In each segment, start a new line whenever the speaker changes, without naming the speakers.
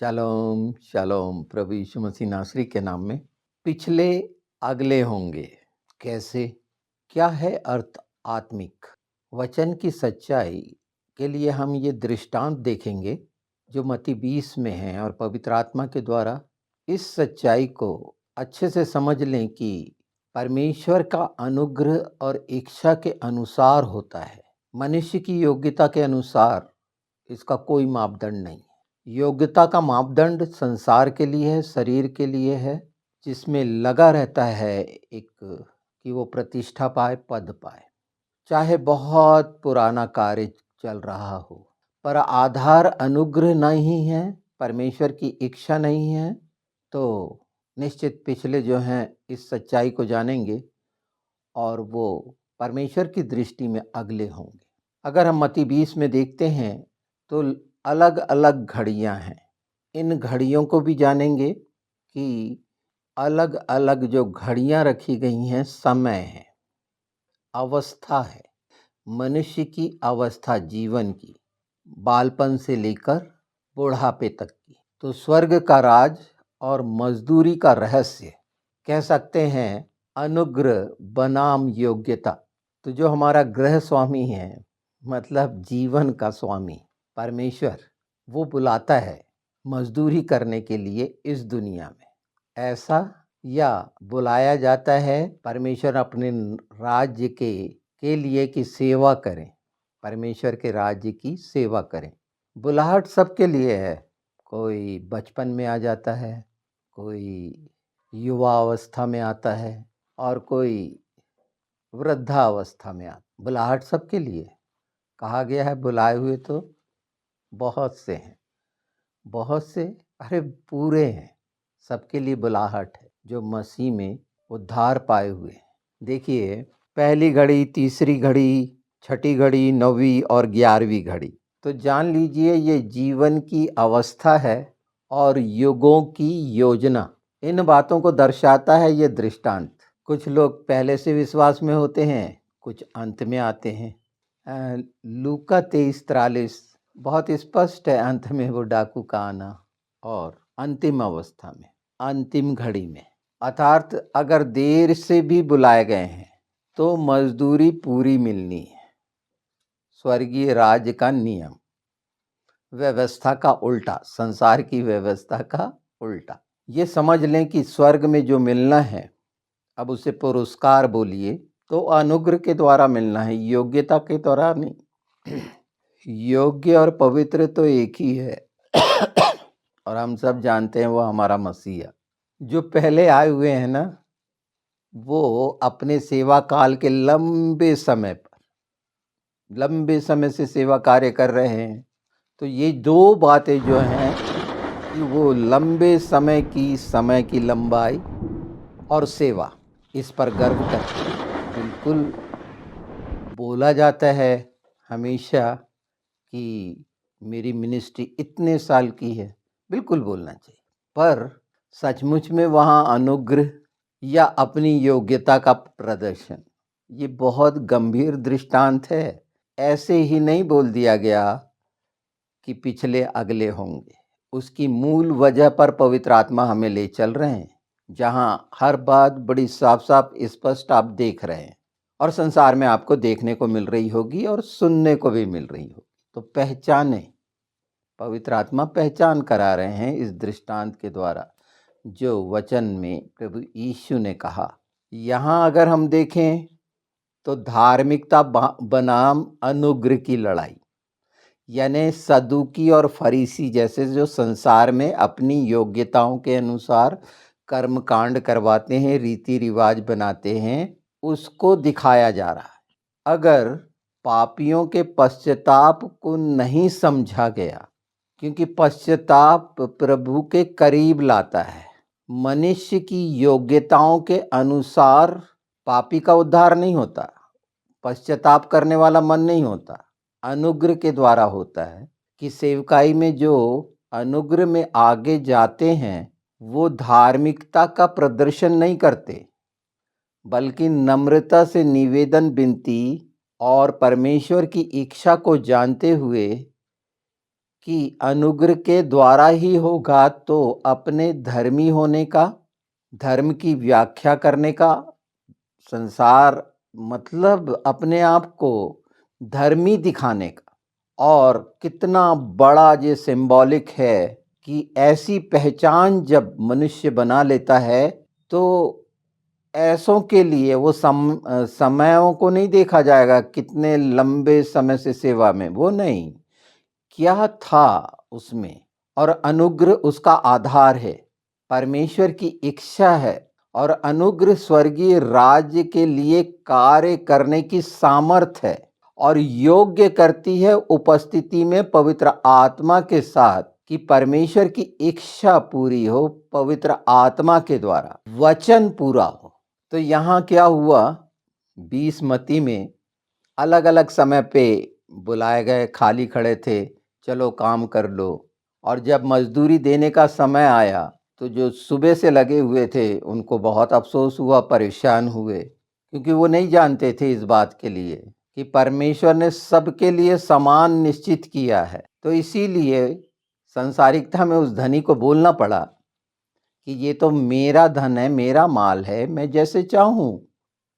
Shalom shalom प्रभु यीशु मसीह नासरी के नाम में। पिछले अगले होंगे कैसे? क्या है अर्थ आत्मिक वचन की सच्चाई के लिए हम ये दृष्टांत देखेंगे जो मत्ती 20 में है, और पवित्र आत्मा के द्वारा इस सच्चाई को अच्छे से समझ लें कि परमेश्वर का अनुग्रह और इच्छा के अनुसार होता है। मनुष्य की योग्यता के अनुसार इसका कोई मापदंड नहीं है। योग्यता का मापदंड संसार के लिए है, शरीर के लिए है, जिसमें लगा रहता है एक कि वो प्रतिष्ठा पाए, पद पाए, चाहे बहुत पुराना कार्य चल रहा हो, पर आधार अनुग्रह नहीं है, परमेश्वर की इच्छा नहीं है, तो निश्चित पिछले जो हैं इस सच्चाई को जानेंगे और वो परमेश्वर की दृष्टि में अगले होंगे। अगर हम मत्ती 20 में देखते हैं तो अलग अलग घड़ियां हैं। इन घड़ियों को भी जानेंगे कि अलग अलग जो घड़ियां रखी गई हैं, समय है, अवस्था है, मनुष्य की अवस्था जीवन की, बालपन से लेकर बुढ़ापे तक की। तो स्वर्ग का राज और मजदूरी का रहस्य कह सकते हैं अनुग्रह बनाम योग्यता। तो जो हमारा गृह स्वामी है, मतलब जीवन का स्वामी परमेश्वर, वो बुलाता है मजदूरी करने के लिए इस दुनिया में। ऐसा या बुलाया जाता है परमेश्वर अपने राज्य के लिए कि सेवा करें, परमेश्वर के राज्य की सेवा करें। बुलाहट सबके लिए है। कोई बचपन में आ जाता है, कोई युवा अवस्था में आता है, और कोई वृद्धावस्था में आता। बुलाहट सबके लिए कहा गया है। बुलाए हुए तो बहुत से हैं, बहुत से, अरे पूरे हैं। सबके लिए बुलाहट है जो मसीह में उद्धार पाए हुए हैं। देखिए, पहली घड़ी, तीसरी घड़ी, छठी घड़ी, 9वीं और 11वीं घड़ी, तो जान लीजिए ये जीवन की अवस्था है और युगों की योजना। इन बातों को दर्शाता है ये दृष्टांत। कुछ लोग पहले से विश्वास में होते हैं, कुछ अंत में आते हैं। लूका 23:43 बहुत स्पष्ट है, अंत में वो डाकू का आना, और अंतिम अवस्था में, अंतिम घड़ी में। अर्थात अगर देर से भी बुलाए गए हैं तो मजदूरी पूरी मिलनी है। स्वर्गीय राज्य का नियम, व्यवस्था का उल्टा, संसार की व्यवस्था का उल्टा। ये समझ लें कि स्वर्ग में जो मिलना है, अब उसे पुरस्कार बोलिए, तो अनुग्रह के द्वारा मिलना है, योग्यता के द्वारा नहीं। योग्य और पवित्र तो एक ही है, और हम सब जानते हैं वो हमारा मसीहा। जो पहले आए हुए हैं ना, वो अपने सेवा काल के लंबे समय से सेवा कार्य कर रहे हैं। तो ये दो बातें जो हैं कि वो लंबे समय की लंबाई और सेवा, इस पर गर्व करते हैं। बिल्कुल बोला जाता है हमेशा कि मेरी मिनिस्ट्री इतने साल की है, बिल्कुल बोलना चाहिए, पर सचमुच में वहाँ अनुग्रह या अपनी योग्यता का प्रदर्शन, ये बहुत गंभीर दृष्टांत है। ऐसे ही नहीं बोल दिया गया कि पिछले अगले होंगे। उसकी मूल वजह पर पवित्र आत्मा हमें ले चल रहे हैं, जहाँ हर बात बड़ी साफ साफ स्पष्ट आप देख रहे हैं, और संसार में आपको देखने को मिल रही होगी और सुनने को भी मिल रही होगी। तो पहचाने, पवित्र आत्मा पहचान करा रहे हैं इस दृष्टांत के द्वारा जो वचन में प्रभु यीशु ने कहा। यहाँ अगर हम देखें तो धार्मिकता बनाम अनुग्रह की लड़ाई, यानी सदूकी और फरीसी जैसे जो संसार में अपनी योग्यताओं के अनुसार कर्मकांड करवाते हैं, रीति रिवाज बनाते हैं, उसको दिखाया जा रहा है। अगर पापियों के पश्चाताप को नहीं समझा गया, क्योंकि पश्चाताप प्रभु के करीब लाता है। मनुष्य की योग्यताओं के अनुसार पापी का उद्धार नहीं होता, पश्चाताप करने वाला मन नहीं होता, अनुग्रह के द्वारा होता है। कि सेवकाई में जो अनुग्रह में आगे जाते हैं वो धार्मिकता का प्रदर्शन नहीं करते, बल्कि नम्रता से निवेदन, विनती और परमेश्वर की इच्छा को जानते हुए कि अनुग्रह के द्वारा ही होगा तो अपने धर्मी होने का, धर्म की व्याख्या करने का, संसार मतलब अपने आप को धर्मी दिखाने का। और कितना बड़ा ये सिंबॉलिक है कि ऐसी पहचान जब मनुष्य बना लेता है तो ऐसों के लिए वो समयों को नहीं देखा जाएगा, कितने लंबे समय से सेवा में, वो नहीं, क्या था उसमें। और अनुग्रह उसका आधार है, परमेश्वर की इच्छा है, और अनुग्रह स्वर्गीय राज्य के लिए कार्य करने की सामर्थ है और योग्य करती है उपस्थिति में पवित्र आत्मा के साथ कि परमेश्वर की इच्छा पूरी हो, पवित्र आत्मा के द्वारा वचन पूरा हो। तो यहाँ क्या हुआ, 20 मत्ती में अलग अलग समय पे बुलाए गए, खाली खड़े थे, चलो काम कर लो। और जब मजदूरी देने का समय आया तो जो सुबह से लगे हुए थे उनको बहुत अफसोस हुआ, परेशान हुए, क्योंकि वो नहीं जानते थे इस बात के लिए कि परमेश्वर ने सबके लिए समान निश्चित किया है। तो इसीलिए संसारिकता में उस धनी को बोलना पड़ा कि ये तो मेरा धन है, मेरा माल है, मैं जैसे चाहूं।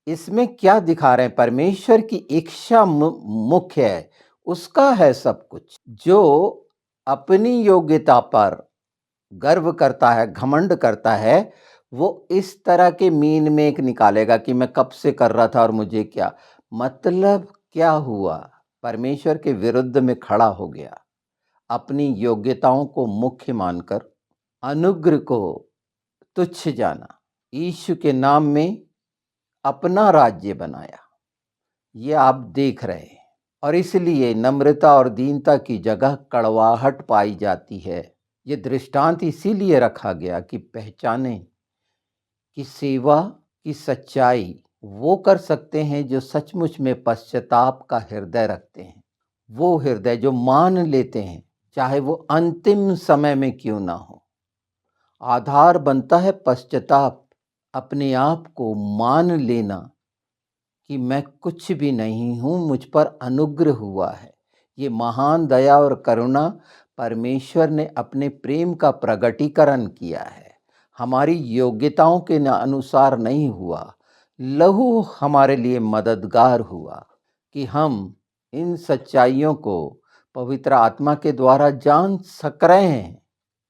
इसमें क्या दिखा रहे हैं, परमेश्वर की इच्छा मुख्य है, उसका है सब कुछ। जो अपनी योग्यता पर गर्व करता है, घमंड करता है, वो इस तरह के मीन में एक निकालेगा कि मैं कब से कर रहा था और मुझे क्या मतलब। क्या हुआ, परमेश्वर के विरुद्ध में खड़ा हो गया, अपनी योग्यताओं को मुख्य मानकर अनुग्रह को तुच्छ जाना, यीशु के नाम में अपना राज्य बनाया। ये आप देख रहे हैं। और इसलिए नम्रता और दीनता की जगह कड़वाहट पाई जाती है। ये दृष्टांत इसीलिए रखा गया कि पहचाने कि सेवा की सच्चाई वो कर सकते हैं जो सचमुच में पश्चाताप का हृदय रखते हैं, वो हृदय जो मान लेते हैं, चाहे वो अंतिम समय में क्यों ना हो। आधार बनता है पश्चाताप, अपने आप को मान लेना कि मैं कुछ भी नहीं हूँ, मुझ पर अनुग्रह हुआ है। ये महान दया और करुणा परमेश्वर ने अपने प्रेम का प्रगटीकरण किया है। हमारी योग्यताओं के अनुसार नहीं हुआ, लहू हमारे लिए मददगार हुआ कि हम इन सच्चाइयों को पवित्र आत्मा के द्वारा जान सक रहे हैं,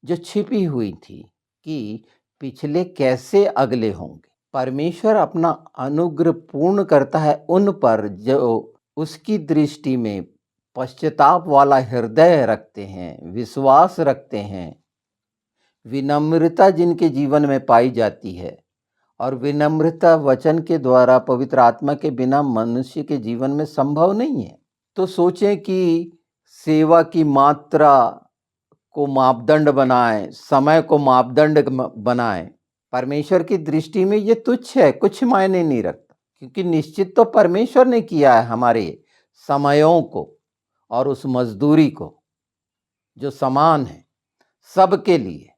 जो छिपी हुई थी कि पिछले कैसे अगले होंगे। परमेश्वर अपना अनुग्रह पूर्ण करता है उन पर जो उसकी दृष्टि में पश्चाताप वाला हृदय रखते हैं, विश्वास रखते हैं। विनम्रता जिनके जीवन में पाई जाती है, और विनम्रता वचन के द्वारा पवित्र आत्मा के बिना मनुष्य के जीवन में संभव नहीं है। तो सोचें कि सेवा की मात्रा को मापदंड बनाएं, समय को मापदंड बनाएं, परमेश्वर की दृष्टि में ये तुच्छ है, कुछ मायने नहीं रखता, क्योंकि निश्चित तो परमेश्वर ने किया है हमारे समयों को और उस मजदूरी को जो समान है सबके लिए,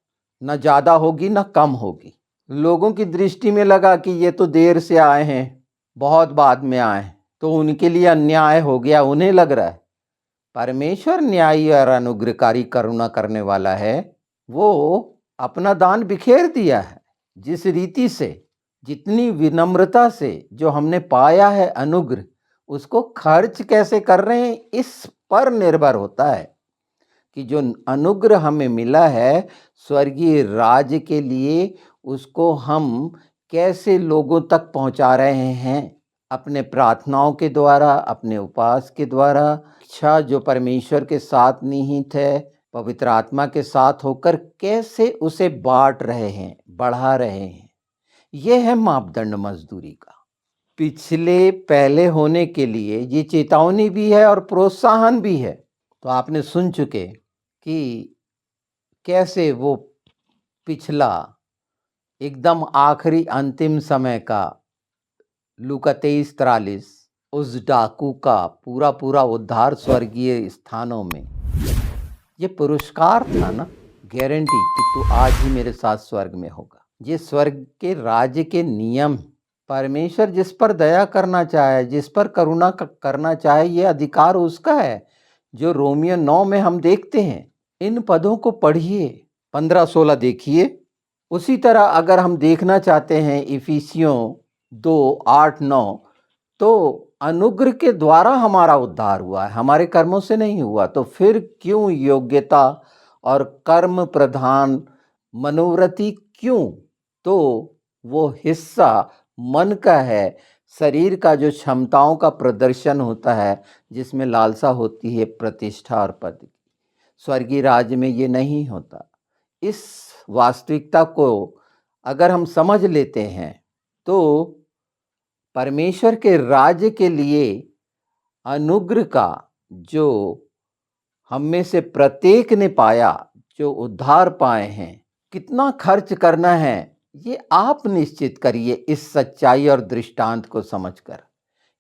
न ज़्यादा होगी न कम होगी। लोगों की दृष्टि में लगा कि ये तो देर से आए हैं, बहुत बाद में आए हैं, तो उनके लिए अन्याय हो गया, उन्हें लग रहा है। परमेश्वर न्यायी और अनुग्रहकारी करुणा करने वाला है। वो अपना दान बिखेर दिया है, जिस रीति से, जितनी विनम्रता से जो हमने पाया है अनुग्रह, उसको खर्च कैसे कर रहे हैं इस पर निर्भर होता है कि जो अनुग्रह हमें मिला है स्वर्गीय राज्य के लिए, उसको हम कैसे लोगों तक पहुंचा रहे हैं, अपने प्रार्थनाओं के द्वारा, अपने उपवास के द्वारा। इच्छा जो परमेश्वर के साथ निहित है, पवित्र आत्मा के साथ होकर कैसे उसे बांट रहे हैं, बढ़ा रहे हैं। यह है मापदंड मजदूरी का। पिछले पहले होने के लिए ये चेतावनी भी है और प्रोत्साहन भी है। तो आपने सुन चुके कि कैसे वो पिछला एकदम आखिरी अंतिम समय का लूका 23:43 उस डाकू का पूरा पूरा उद्धार स्वर्गीय स्थानों में, ये पुरस्कार था ना, गारंटी कि तू आज ही मेरे साथ स्वर्ग में होगा। ये स्वर्ग के राज्य के नियम। परमेश्वर जिस पर दया करना चाहे, जिस पर करुणा करना चाहे, ये अधिकार उसका है। जो रोमियो 9 में हम देखते हैं। इन पदों को पढ़िए, 15-16 देखिए। उसी तरह अगर हम देखना चाहते हैं इफिसियों 2:8-9, तो अनुग्रह के द्वारा हमारा उद्धार हुआ है, हमारे कर्मों से नहीं हुआ। तो फिर क्यों योग्यता और कर्म प्रधान मनोवृत्ति क्यों? तो वो हिस्सा मन का है, शरीर का जो क्षमताओं का प्रदर्शन होता है, जिसमें लालसा होती है प्रतिष्ठा और पद की। स्वर्गीय राज्य में ये नहीं होता। इस वास्तविकता को अगर हम समझ लेते हैं, तो परमेश्वर के राज्य के लिए अनुग्रह का जो हम में से प्रत्येक ने पाया, जो उद्धार पाए हैं, कितना खर्च करना है, ये आप निश्चित करिए इस सच्चाई और दृष्टांत को समझकर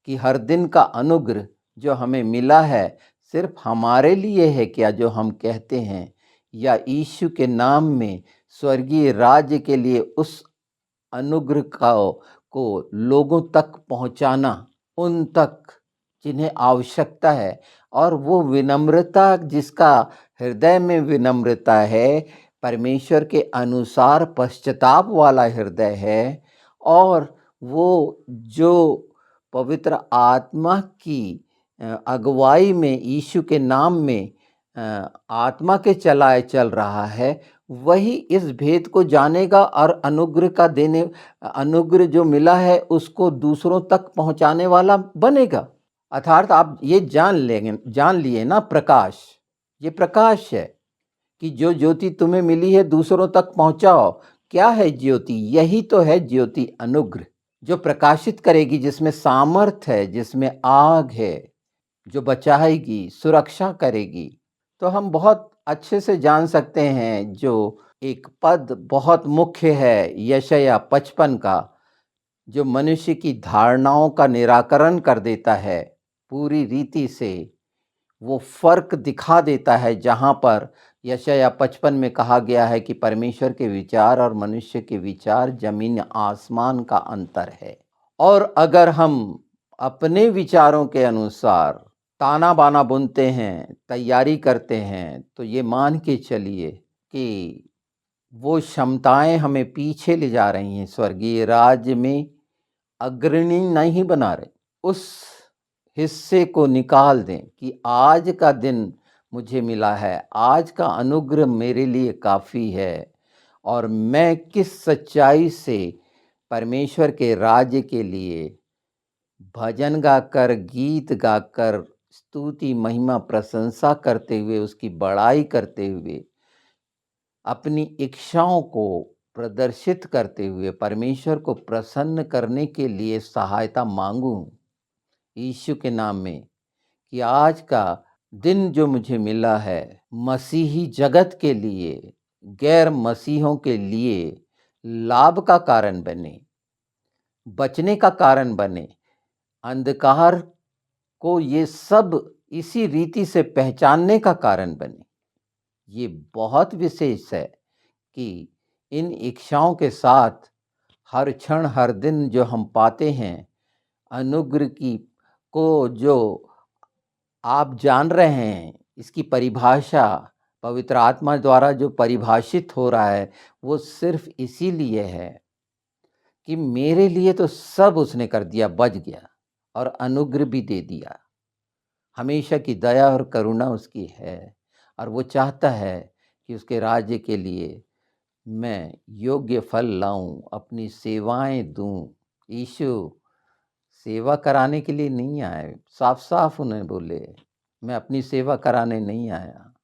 कि हर दिन का अनुग्रह जो हमें मिला है सिर्फ हमारे लिए है क्या, जो हम कहते हैं, या यीशु के नाम में स्वर्गीय राज्य के लिए उस अनुग्रह को लोगों तक पहुंचाना, उन तक जिन्हें आवश्यकता है। और वो विनम्रता, जिसका हृदय में विनम्रता है, परमेश्वर के अनुसार पश्चाताप वाला हृदय है, और वो जो पवित्र आत्मा की अगुवाई में यीशु के नाम में आत्मा के चलाए चल रहा है, वही इस भेद को जानेगा और अनुग्रह जो मिला है उसको दूसरों तक पहुंचाने वाला बनेगा। अर्थात आप ये जान लिए ना, प्रकाश, ये प्रकाश है कि जो ज्योति तुम्हें मिली है दूसरों तक पहुंचाओ। क्या है ज्योति? यही तो है ज्योति, अनुग्रह, जो प्रकाशित करेगी, जिसमें सामर्थ है, जिसमें आग है, जो बचाएगी, सुरक्षा करेगी। तो हम बहुत अच्छे से जान सकते हैं, जो एक पद बहुत मुख्य है यशायाह 55 का, जो मनुष्य की धारणाओं का निराकरण कर देता है पूरी रीति से। वो फर्क दिखा देता है जहां पर यशायाह 55 में कहा गया है कि परमेश्वर के विचार और मनुष्य के विचार जमीन आसमान का अंतर है। और अगर हम अपने विचारों के अनुसार ताना बाना बुनते हैं, तैयारी करते हैं, तो ये मान के चलिए कि वो क्षमताएं हमें पीछे ले जा रही हैं, स्वर्गीय राज्य में अग्रणी नहीं बना रहे। उस हिस्से को निकाल दें कि आज का दिन मुझे मिला है, आज का अनुग्रह मेरे लिए काफ़ी है, और मैं किस सच्चाई से परमेश्वर के राज्य के लिए भजन गाकर, गीत गाकर, स्तुति, महिमा, प्रशंसा करते हुए, उसकी बड़ाई करते हुए, अपनी इच्छाओं को प्रदर्शित करते हुए परमेश्वर को प्रसन्न करने के लिए सहायता मांगूं यीशु के नाम में, कि आज का दिन जो मुझे मिला है मसीही जगत के लिए, गैर मसीहों के लिए लाभ का कारण बने, बचने का कारण बने। अंधकार को ये सब इसी रीति से पहचानने का कारण बने। ये बहुत विशेष है कि इन इच्छाओं के साथ हर क्षण, हर दिन जो हम पाते हैं अनुग्रह की को, जो आप जान रहे हैं, इसकी परिभाषा पवित्र आत्मा द्वारा जो परिभाषित हो रहा है, वो सिर्फ इसीलिए है कि मेरे लिए तो सब उसने कर दिया, बच गया, और अनुग्रह भी दे दिया। हमेशा की दया और करुणा उसकी है, और वो चाहता है कि उसके राज्य के लिए मैं योग्य फल लाऊं, अपनी सेवाएं दूं। यीशु सेवा कराने के लिए नहीं आए, साफ साफ उन्हें बोले, मैं अपनी सेवा कराने नहीं आया।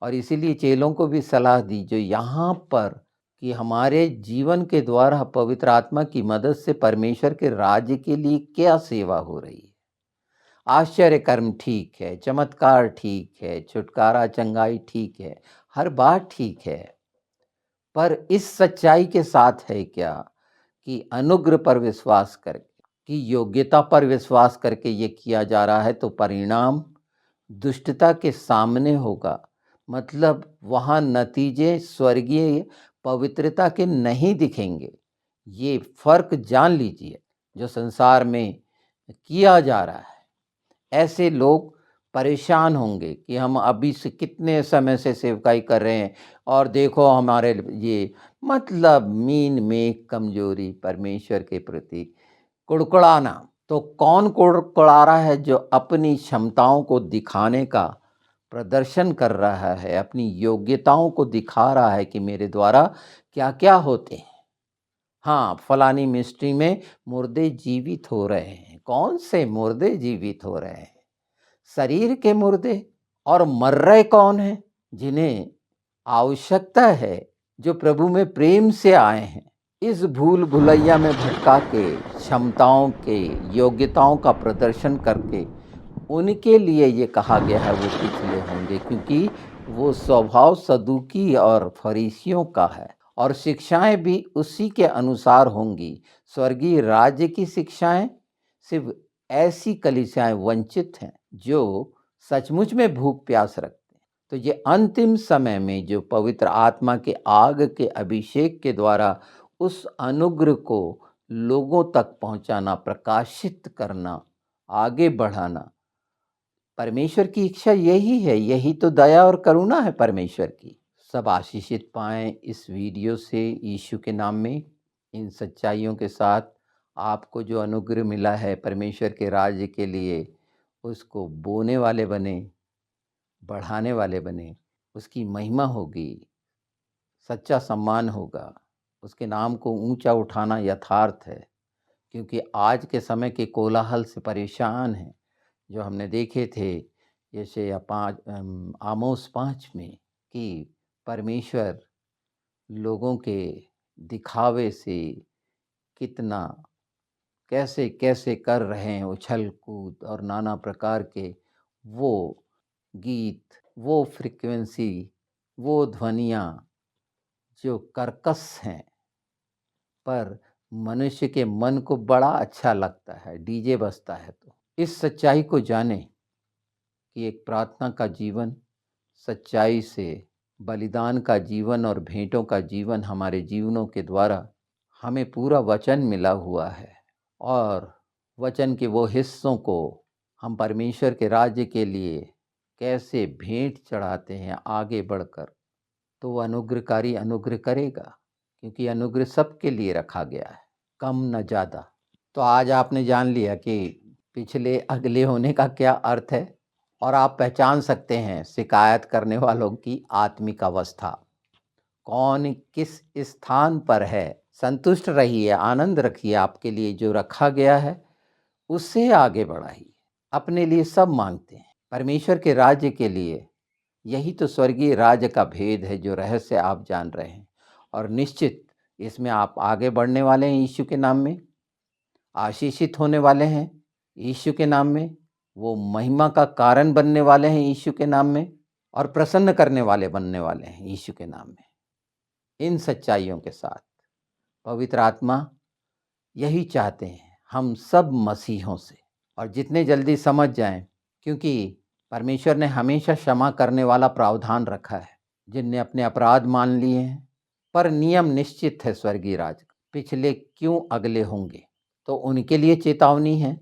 और इसीलिए चेलों को भी सलाह दी, जो यहाँ पर, कि हमारे जीवन के द्वारा पवित्र आत्मा की मदद से परमेश्वर के राज्य के लिए क्या सेवा हो रही है। आश्चर्य कर्म ठीक है, चमत्कार ठीक है, छुटकारा चंगाई ठीक है, हर बात ठीक है, पर इस सच्चाई के साथ है क्या कि अनुग्रह पर विश्वास करके, कि योग्यता पर विश्वास करके ये किया जा रहा है, तो परिणाम दुष्टता के सामने होगा। मतलब वहाँ नतीजे स्वर्गीय पवित्रता के नहीं दिखेंगे। ये फर्क जान लीजिए जो संसार में किया जा रहा है। ऐसे लोग परेशान होंगे कि हम अभी से कितने समय से सेवकाई कर रहे हैं और देखो हमारे ये मतलब मीन में कमजोरी परमेश्वर के प्रति कुड़कुड़ाना। तो कौन कुड़कुड़ा रहा है? जो अपनी क्षमताओं को दिखाने का प्रदर्शन कर रहा है, अपनी योग्यताओं को दिखा रहा है कि मेरे द्वारा क्या क्या होते हैं। हाँ, फलानी मिस्ट्री में मुर्दे जीवित हो रहे हैं। कौन से मुर्दे जीवित हो रहे हैं? शरीर के मुर्दे। और मर रहे कौन हैं? जिन्हें आवश्यकता है, जो प्रभु में प्रेम से आए हैं। इस भूल भुलैया में भटका के क्षमताओं के योग्यताओं का प्रदर्शन करके उनके लिए ये कहा गया है वो पिछले होंगे, क्योंकि वो स्वभाव सदूकी और फरीसियों का है और शिक्षाएं भी उसी के अनुसार होंगी। स्वर्गीय राज्य की शिक्षाएं सिर्फ ऐसी कलीसियाएं वंचित हैं जो सचमुच में भूख प्यास रखते हैं। तो ये अंतिम समय में जो पवित्र आत्मा के आग के अभिषेक के द्वारा उस अनुग्रह को लोगों तक पहुंचाना, प्रकाशित करना, आगे बढ़ाना, परमेश्वर की इच्छा यही है। यही तो दया और करुणा है परमेश्वर की। सब आशीषित पाएं इस वीडियो से यीशु के नाम में। इन सच्चाइयों के साथ आपको जो अनुग्रह मिला है परमेश्वर के राज्य के लिए, उसको बोने वाले बने, बढ़ाने वाले बने। उसकी महिमा होगी, सच्चा सम्मान होगा। उसके नाम को ऊंचा उठाना यथार्थ है, क्योंकि आज के समय के कोलाहल से परेशान हैं। जो हमने देखे थे जैसे आमोस 5 में कि परमेश्वर लोगों के दिखावे से कितना कैसे कैसे कर रहे हैं, उछल कूद और नाना प्रकार के वो गीत, वो फ्रीक्वेंसी, वो ध्वनियाँ जो कर्कश हैं, पर मनुष्य के मन को बड़ा अच्छा लगता है। डीजे बजता है तो इस सच्चाई को जाने कि एक प्रार्थना का जीवन, सच्चाई से बलिदान का जीवन और भेंटों का जीवन हमारे जीवनों के द्वारा हमें पूरा वचन मिला हुआ है और वचन के वो हिस्सों को हम परमेश्वर के राज्य के लिए कैसे भेंट चढ़ाते हैं आगे बढ़कर, तो वह अनुग्रहकारी अनुग्रह करेगा, क्योंकि अनुग्रह सबके लिए रखा गया है, कम न ज़्यादा। तो आज आपने जान लिया कि पिछले अगले होने का क्या अर्थ है और आप पहचान सकते हैं शिकायत करने वालों की आत्मिक अवस्था। कौन किस स्थान पर है। संतुष्ट रहिए, आनंद रखिए, आपके लिए जो रखा गया है उससे आगे बढ़ाइए। अपने लिए सब मांगते हैं, परमेश्वर के राज्य के लिए। यही तो स्वर्गीय राज्य का भेद है जो रहस्य आप जान रहे हैं, और निश्चित इसमें आप आगे बढ़ने वाले हैं यीशु के नाम में, आशीषित होने वाले हैं यीशु के नाम में, वो महिमा का कारण बनने वाले हैं यीशु के नाम में, और प्रसन्न करने वाले बनने वाले हैं यीशु के नाम में। इन सच्चाइयों के साथ पवित्र आत्मा यही चाहते हैं हम सब मसीहों से, और जितने जल्दी समझ जाएं, क्योंकि परमेश्वर ने हमेशा क्षमा करने वाला प्रावधान रखा है जिनने अपने अपराध मान लिए हैं। पर नियम निश्चित है स्वर्गीय राज का, पिछले क्यों अगले होंगे। तो उनके लिए चेतावनी है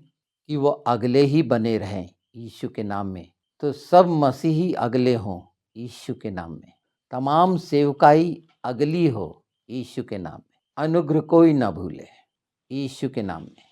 कि वो अगले ही बने रहें यीशु के नाम में। तो सब मसीही अगले हों यीशु के नाम में, तमाम सेवकाई अगली हो यीशु के नाम में। अनुग्रह कोई ना भूले यीशु के नाम में।